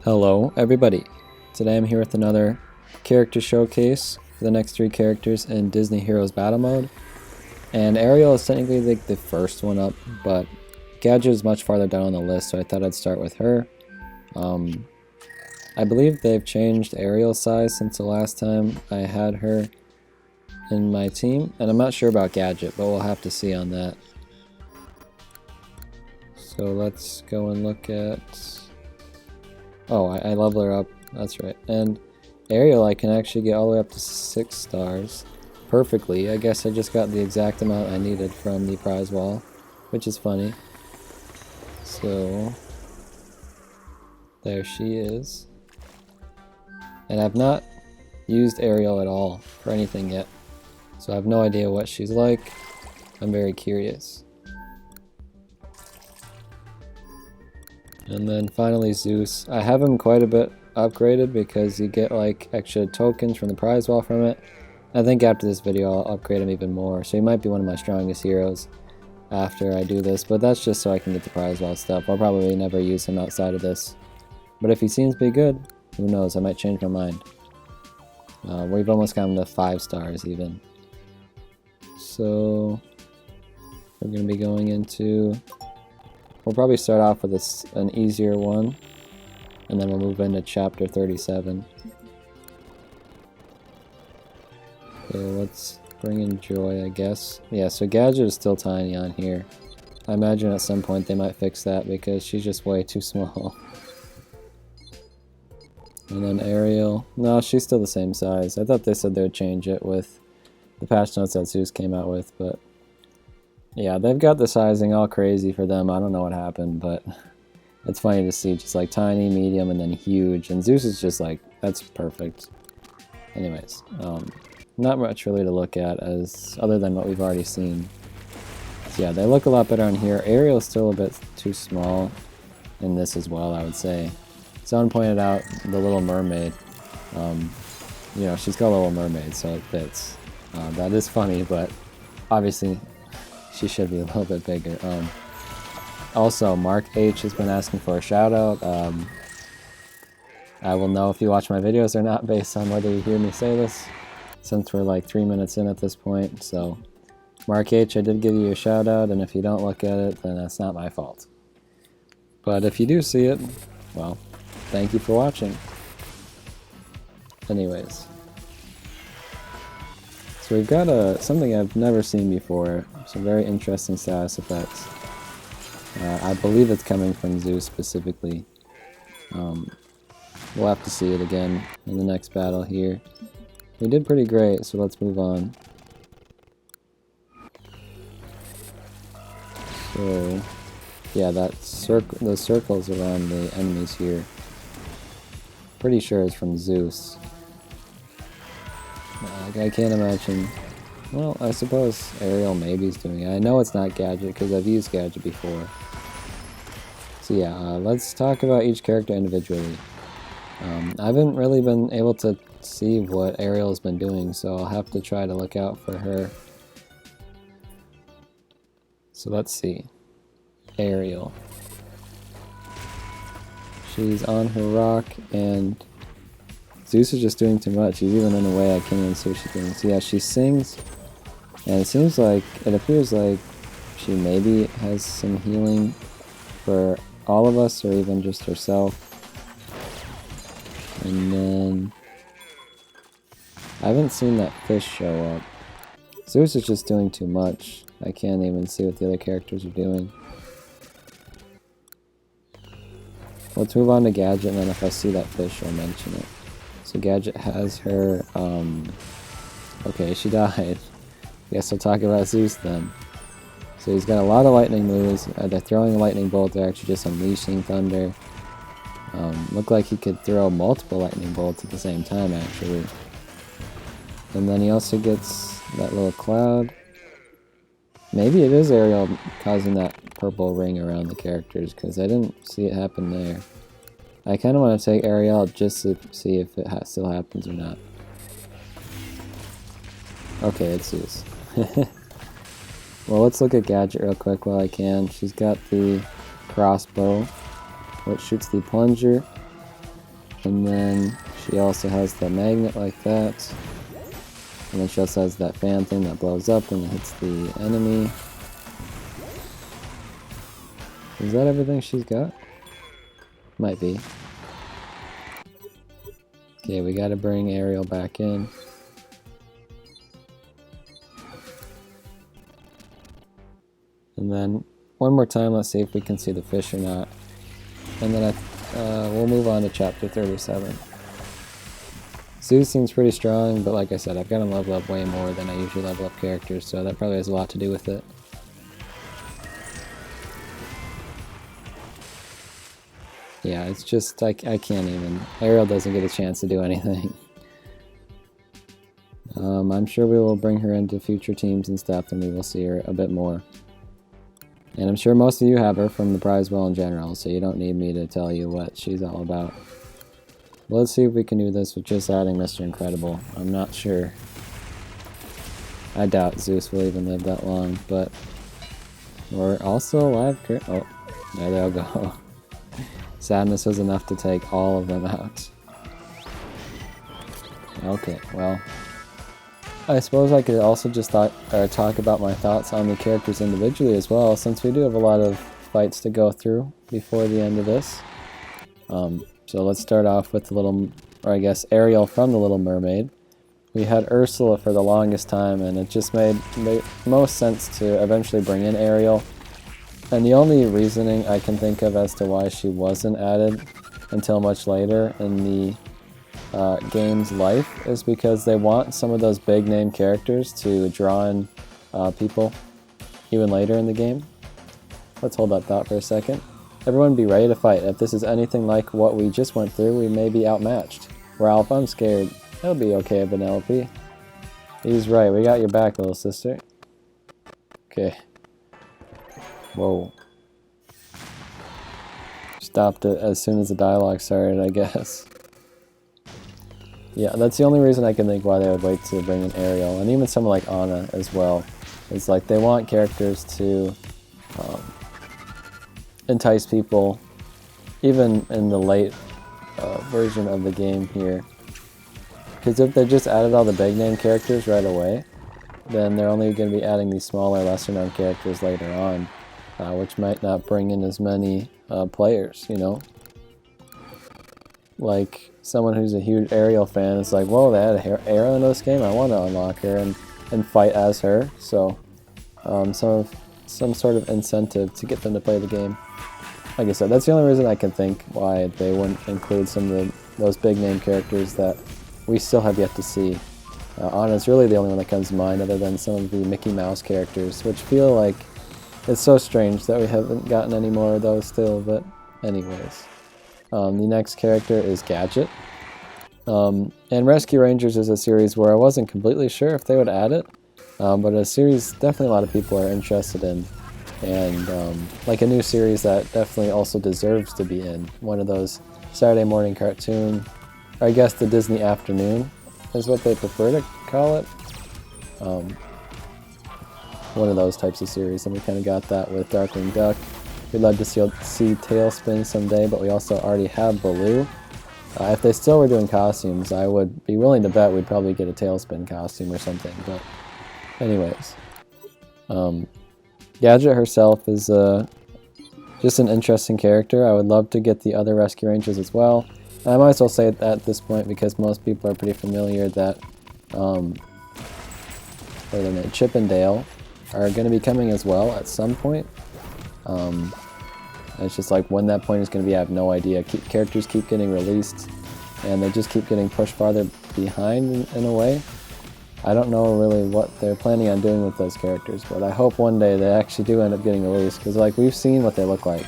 Hello everybody, today I'm here with another character showcase for the next 3 characters in Disney Heroes Battle Mode. And Ariel is technically like the first one up, but Gadget is much farther down on the list, so I thought I'd start with her. I believe they've changed Ariel's size since the last time I had her in my team, and I'm not sure about Gadget, but we'll have to see on that. So let's go and look at... Oh, I level her up, that's right. And Ariel I can actually get all the way up to 6 stars perfectly. I guess I just got the exact amount I needed from the prize wall, which is funny. So, there she is. And I've not used Ariel at all for anything yet, so I have no idea what she's like. I'm very curious. And then finally Zeus. I have him quite a bit upgraded because you get like extra tokens from the prize wall from it. I think after this video I'll upgrade him even more, so he might be one of my strongest heroes after I do this, but that's just so I can get the prize wall stuff. I'll probably never use him outside of this. But if he seems to be good, who knows, I might change my mind. We've almost got him to 5 stars even. So we're going to be going into... We'll probably start off with an easier one, and then we'll move into chapter 37. So let's bring in Joy, I guess. Yeah, so Gadget is still tiny on here. I imagine at some point they might fix that because she's just way too small. And then Ariel. No, she's still the same size. I thought they said they would change it with the patch notes that Zeus came out with, but... yeah, they've got the sizing all crazy for them. I don't know what happened, but it's funny to see just like tiny, medium, and then huge. And Zeus is just like, that's perfect. Anyways, not much really to look at as other than what we've already seen. So yeah, they look a lot better on here. Ariel is still a bit too small in this as well, I would say. Someone pointed out the Little Mermaid. You know, she's got a Little Mermaid, so it fits. That is funny, but obviously she should be a little bit bigger. Also, Mark H has been asking for a shout out. I will know if you watch my videos or not based on whether you hear me say this, since we're like 3 minutes in at this point. So, Mark H, I did give you a shout out, and if you don't look at it, then that's not my fault. But if you do see it, well, thank you for watching. Anyways. So we've got something I've never seen before, some very interesting status effects. I believe it's coming from Zeus specifically. We'll have to see it again in the next battle here. We did pretty great, so let's move on. So, yeah, those circles around the enemies here, pretty sure is from Zeus. I can't imagine. Well, I suppose Ariel maybe is doing it. I know it's not Gadget because I've used Gadget before. So yeah, let's talk about each character individually. I haven't really been able to see what Ariel's been doing, so I'll have to try to look out for her. So let's see. Ariel. She's on her rock, and Zeus is just doing too much. He's even in a way I can't even see what she's doing. So yeah, she sings, and it appears like she maybe has some healing for all of us, or even just herself. And then I haven't seen that fish show up. Zeus is just doing too much. I can't even see what the other characters are doing. Let's move on to Gadget, and then if I see that fish, I'll mention it. So Gadget has her, okay, she died. Guess we'll talk about Zeus then. So he's got a lot of lightning moves. They're throwing a lightning bolt, they're actually just unleashing thunder. Look like he could throw multiple lightning bolts at the same time, actually. And then he also gets that little cloud. Maybe it is Ariel causing that purple ring around the characters, because I didn't see it happen there. I kind of want to take Ariel just to see if it still happens or not. Okay, it's Zeus. Well, let's look at Gadget real quick while I can. She's got the crossbow, which shoots the plunger. And then she also has the magnet like that. And then she also has that fan thing that blows up when it hits the enemy. Is that everything she's got? Might be. Okay, we gotta bring Ariel back in. And then one more time, let's see if we can see the fish or not. And then we'll move on to chapter 37. Zeus seems pretty strong, but like I said, I've got to level up way more than I usually level up characters, so that probably has a lot to do with it. Yeah, it's just, I can't even. Ariel doesn't get a chance to do anything. I'm sure we will bring her into future teams and stuff, and we will see her a bit more. And I'm sure most of you have her from the prize well in general, so you don't need me to tell you what she's all about. Let's see if we can do this with just adding Mr. Incredible. I'm not sure. I doubt Zeus will even live that long, but we're also alive. Oh, there they'll go. Sadness was enough to take all of them out. Okay, well, I suppose I could also just talk about my thoughts on the characters individually as well, since we do have a lot of fights to go through before the end of this. So let's start off with the little, or I guess Ariel from The Little Mermaid. We had Ursula for the longest time, and it just made most sense to eventually bring in Ariel. And the only reasoning I can think of as to why she wasn't added until much later in the game's life is because they want some of those big name characters to draw in people even later in the game. Let's hold that thought for a second. Everyone be ready to fight. If this is anything like what we just went through, we may be outmatched. Ralph, I'm scared. It'll be okay, Penelope. He's right. We got your back, little sister. Okay. Whoa. Stopped it as soon as the dialogue started, I guess. Yeah, that's the only reason I can think why they would wait to bring in Ariel, and even someone like Anna as well. It's like they want characters to entice people, even in the late version of the game here. Because if they just added all the big name characters right away, then they're only going to be adding these smaller, lesser known characters later on, which might not bring in as many players, you know? Like, someone who's a huge Ariel fan is like, whoa, they added Ariel into this game? I want to unlock her and fight as her. So, some sort of incentive to get them to play the game. Like I said, that's the only reason I can think why they wouldn't include some of those big name characters that we still have yet to see. Anna's really the only one that comes to mind, other than some of the Mickey Mouse characters, which feel like it's so strange that we haven't gotten any more of those still, but anyways. The next character is Gadget. And Rescue Rangers is a series where I wasn't completely sure if they would add it, but a series definitely a lot of people are interested in, and like a new series that definitely also deserves to be in. One of those Saturday morning cartoon, or I guess the Disney afternoon is what they prefer to call it. One of those types of series, and we kind of got that with Darkwing Duck. We'd love to see Tailspin someday, but we also already have Baloo. If they still were doing costumes, I would be willing to bet we'd probably get a Tailspin costume or something, but anyways. Gadget herself is just an interesting character. I would love to get the other Rescue Rangers as well. I might as well say it at this point because most people are pretty familiar that Chip and Dale are going to be coming as well at some point. It's just like when that point is going to be, I have no idea. Characters keep getting released, and they just keep getting pushed farther behind in a way. I don't know really what they're planning on doing with those characters, but I hope one day they actually do end up getting released, because like we've seen what they look like.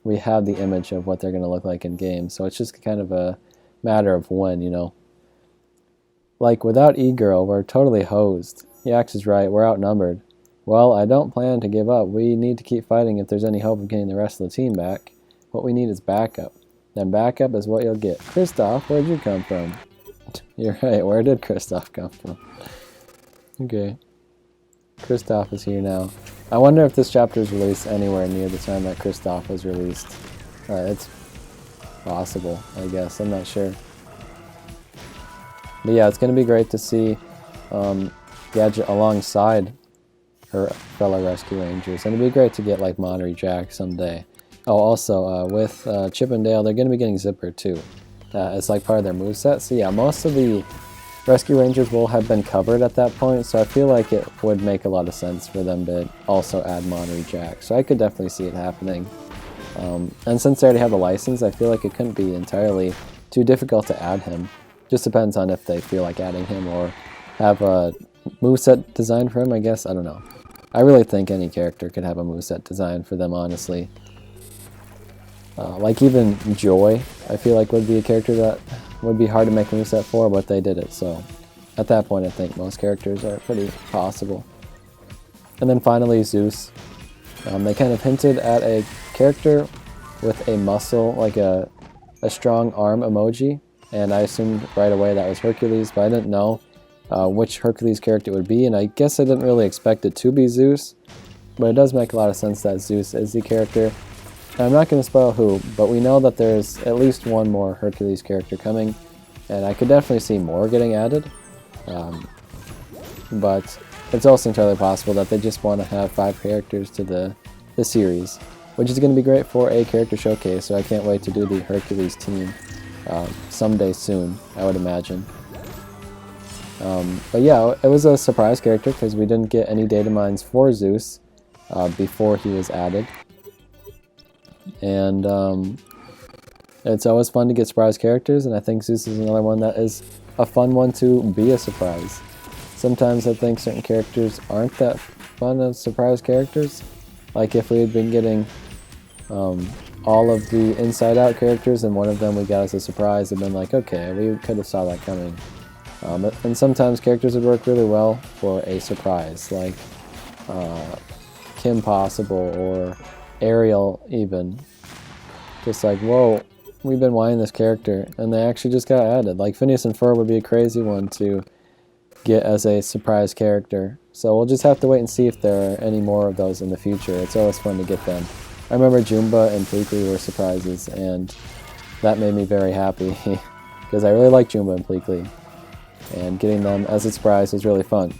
We have the image of what they're going to look like in game, so it's just kind of a matter of when, you know. Like without E-Girl, we're totally hosed. Yax is right, we're outnumbered. Well, I don't plan to give up. We need to keep fighting if there's any hope of getting the rest of the team back. What we need is backup. Then backup is what you'll get. Kristoff, where'd you come from? You're right, where did Kristoff come from? Okay. Kristoff is here now. I wonder if this chapter is released anywhere near the time that Kristoff was released. It's possible, I guess. I'm not sure. But yeah, it's going to be great to see Gadget alongside her fellow Rescue Rangers. And it'd be great to get like Monterey Jack someday. Oh, also, with Chip and Dale, they're going to be getting Zipper too. It's like part of their moveset. So yeah, most of the Rescue Rangers will have been covered at that point, so I feel like it would make a lot of sense for them to also add Monterey Jack. So I could definitely see it happening. And since they already have a license, I feel like it couldn't be entirely too difficult to add him. Just depends on if they feel like adding him or have a moveset design for him, I guess. I don't know. I really think any character could have a moveset design for them, honestly. Like even Joy, I feel like would be a character that would be hard to make a moveset for, but they did it. So at that point, I think most characters are pretty possible. And then finally, Zeus. They kind of hinted at a character with a muscle, like a strong arm emoji, and I assumed right away that was Hercules, but I didn't know which Hercules character it would be, and I guess I didn't really expect it to be Zeus, but it does make a lot of sense that Zeus is the character. And I'm not going to spoil who, but we know that there's at least one more Hercules character coming, and I could definitely see more getting added, but it's also entirely possible that they just want to have 5 characters to the series, which is going to be great for a character showcase, so I can't wait to do the Hercules team someday soon, I would imagine. But yeah, it was a surprise character because we didn't get any data mines for Zeus before he was added. And it's always fun to get surprise characters, and I think Zeus is another one that is a fun one to be a surprise. Sometimes I think certain characters aren't that fun as surprise characters. Like if we had been getting all of the Inside Out characters and one of them we got as a surprise, and been like, okay, we could have saw that coming. And sometimes characters would work really well for a surprise, like Kim Possible or Ariel even. Just like, whoa, we've been wanting this character, and they actually just got added. Like Phineas and Ferb would be a crazy one to get as a surprise character. So we'll just have to wait and see if there are any more of those in the future. It's always fun to get them. I remember Jumba and Pleakley were surprises, and that made me very happy because I really like Jumba and Pleakley, and getting them as a surprise was really fun.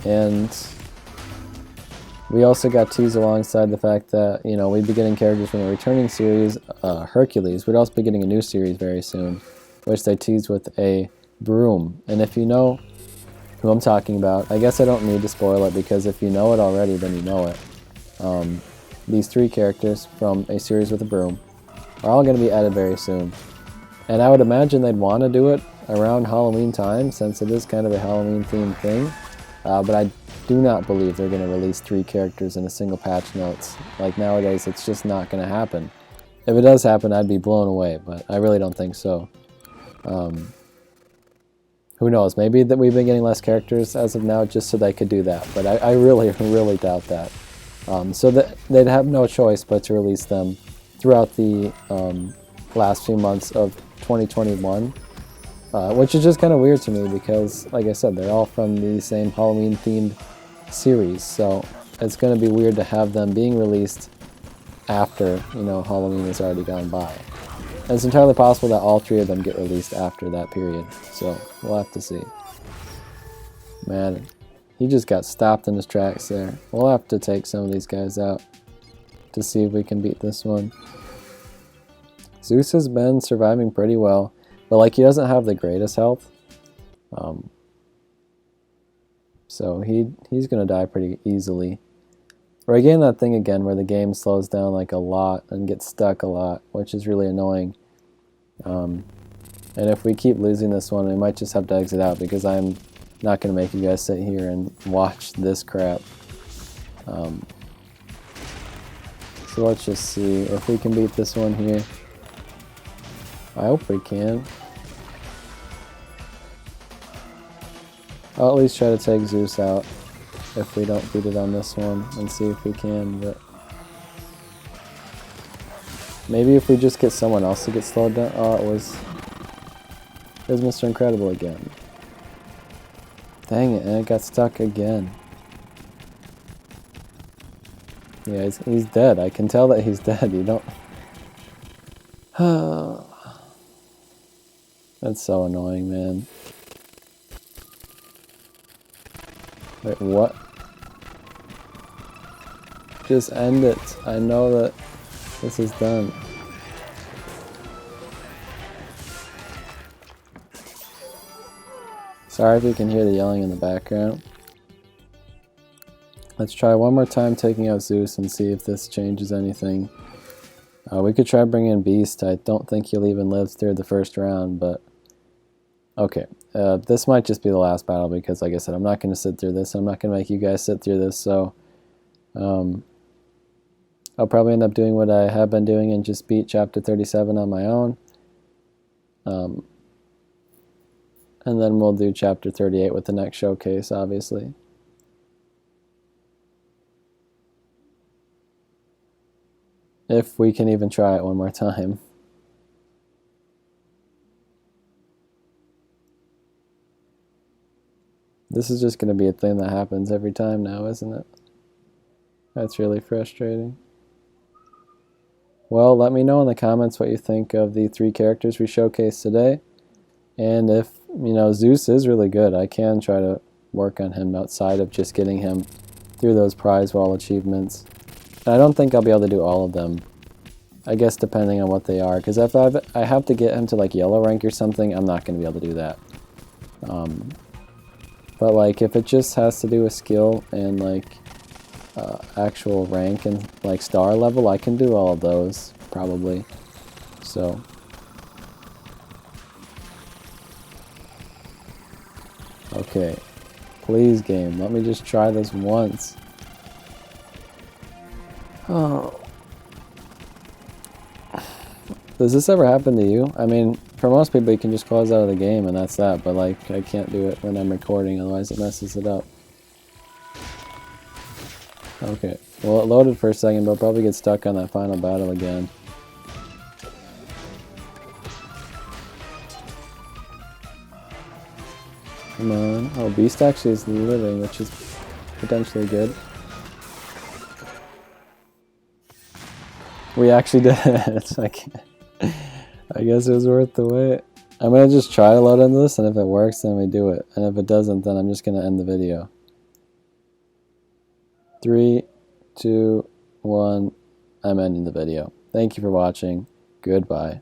And we also got teased alongside the fact that, you know, we'd be getting characters from the returning series, Hercules. We'd also be getting a new series very soon, which they teased with a broom. And if you know who I'm talking about, I guess I don't need to spoil it, because if you know it already, then you know it. These 3 characters from a series with a broom are all going to be added very soon. And I would imagine they'd want to do it around Halloween time, since it is kind of a Halloween-themed thing. But I do not believe they're going to release 3 characters in a single patch notes. Like nowadays, it's just not going to happen. If it does happen, I'd be blown away, but I really don't think so. Who knows? Maybe that we've been getting less characters as of now just so they could do that, but I really, really doubt that. So that they'd have no choice but to release them throughout the last few months of 2021. Which is just kind of weird to me because, like I said, they're all from the same Halloween-themed series, so it's going to be weird to have them being released after, you know, Halloween has already gone by. And it's entirely possible that all 3 of them get released after that period, so we'll have to see. Man, he just got stopped in his tracks there. We'll have to take some of these guys out to see if we can beat this one. Zeus has been surviving pretty well. But like, he doesn't have the greatest health, so he's gonna die pretty easily. We're getting that thing again where the game slows down like a lot and gets stuck a lot, which is really annoying. And if we keep losing this one, we might just have to exit out, because I'm not gonna make you guys sit here and watch this crap. So let's just see if we can beat this one here. I hope we can. I'll at least try to take Zeus out if we don't beat it on this one, and see if we can, but maybe if we just get someone else to get slowed down. Oh, it was Mr. Incredible again. Dang it, and it got stuck again. Yeah, he's dead. I can tell that he's dead. You don't... That's so annoying, man. Wait, what? Just end it. I know that this is done. Sorry if you can hear the yelling in the background. Let's try one more time taking out Zeus and see if this changes anything. We could try bringing in Beast. I don't think he'll even live through the first round, but... Okay, this might just be the last battle because, like I said, I'm not going to sit through this. I'm not going to make you guys sit through this, so... I'll probably end up doing what I have been doing and just beat Chapter 37 on my own. And then we'll do Chapter 38 with the next showcase, obviously. If we can even try it one more time. This is just going to be a thing that happens every time now, isn't it? That's really frustrating. Well, let me know in the comments what you think of the 3 characters we showcased today. And if, you know, Zeus is really good, I can try to work on him outside of just getting him through those prize wall achievements. I don't think I'll be able to do all of them. I guess depending on what they are. Because if I have to get him to like yellow rank or something, I'm not going to be able to do that. But like if it just has to do with skill and like actual rank and like star level, I can do all of those probably. So okay, please game, let me just try this once. Oh, does this ever happen to you? I mean, for most people you can just close out of the game and that's that, but like I can't do it when I'm recording, otherwise it messes it up. Okay, well it loaded for a second, but I'll probably get stuck on that final battle again. Come on. Oh, Beast actually is living, which is potentially good. We actually did it. I guess it was worth the wait. I'm going to just try to load into this, and if it works, then we do it. And if it doesn't, then I'm just going to end the video. 3, 2, 1, I'm ending the video. Thank you for watching. Goodbye.